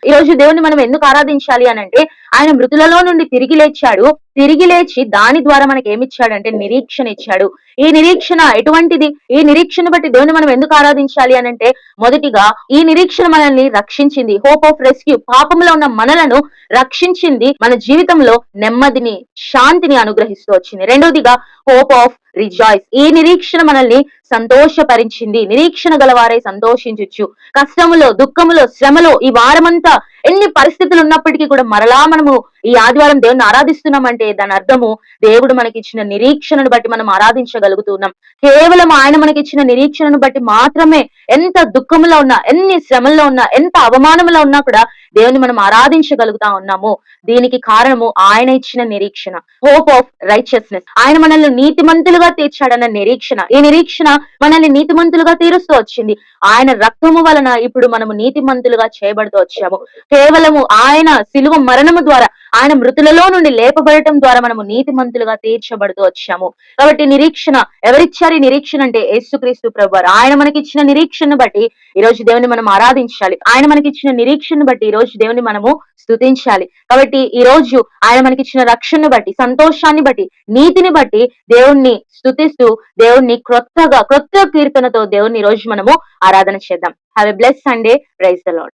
ఈ రోజు దేవుని మనం ఎందుకు ఆరాధించాలి అని అంటే, ఆయన మృతులలో నుండి తిరిగి లేచాడు. తిరిగి లేచి దాని ద్వారా మనకి ఏమిచ్చాడంటే నిరీక్షణ ఇచ్చాడు. ఈ నిరీక్షణ ఎటువంటిది? ఈ నిరీక్షణ బట్టి దేవుని మనం ఎందుకు ఆరాధించాలి అని అంటే, మొదటిగా ఈ నిరీక్షణ మనల్ని రక్షించింది. Hope of rescue. పాపంలో ఉన్న మనలను రక్షించింది. మన జీవితంలో నెమ్మదిని, శాంతిని అనుగ్రహిస్తూ వచ్చింది. రెండోదిగా హోప్ ఆఫ్ రిజాయిస్. ఈ నిరీక్షణ మనల్ని సంతోషపరించింది. నిరీక్షణ గలవారై సంతోషించొచ్చు. కష్టములో, దుఃఖములో, శ్రమలో ఈ వారమంతా ఎన్ని పరిస్థితులు ఉన్నప్పటికీ కూడా మరలా మనము ఈ ఆదివారం దేవుని ఆరాధిస్తున్నామంటే దాని అర్థము దేవుడు మనకిచ్చిన నిరీక్షణను బట్టి మనం ఆరాధించగలుగుతున్నాం. కేవలం ఆయన మనకిచ్చిన నిరీక్షణను బట్టి మాత్రమే ఎంత దుఃఖంలో ఉన్నా, ఎన్ని శ్రమల్లో ఉన్నా, ఎంత అవమానంలో ఉన్నా కూడా దేవుని మనం ఆరాధించగలుగుతా ఉన్నాము. దీనికి కారణము ఆయన ఇచ్చిన నిరీక్షణ. Hope of righteousness. ఆయన మనల్ని నీతిమంతులుగా తీర్చాడన్న నిరీక్షణ. ఈ నిరీక్షణ మనల్ని నీతిమంతులుగా తీరుస్తూ వచ్చింది. ఆయన రక్తము వలన ఇప్పుడు మనము నీతిమంతులుగా చేయబడుతూ వచ్చాము. కేవలము ఆయన శిలువ మరణము ద్వారా, ఆయన మృతులలో నుండి లేపబడటం ద్వారా మనము నీతిమంతులుగా తీర్చబడుతూ వచ్చాము. కాబట్టి నిరీక్షణ ఎవరిచ్చారు? ఈ నిరీక్షణ అంటే యేసుక్రీస్తు ప్రభువారు. ఆయన మనకిచ్చిన నిరీక్షను బట్టి ఈ రోజు దేవుని మనం ఆరాధించాలి. ఆయన మనకిచ్చిన నిరీక్షను బట్టి ఈ రోజు దేవుని మనము స్తుతించాలి. కాబట్టి ఈ రోజు ఆయన మనకిచ్చిన రక్షణను బట్టి, సంతోషాన్ని బట్టి, నీతిని బట్టి దేవుణ్ణి స్తుతిస్తూ దేవుణ్ణి క్రొత్త కీర్తనతో దేవుణ్ణి ఈ రోజు మనము ఆరాధన చేద్దాం. Have a blessed Sunday. Praise the lord.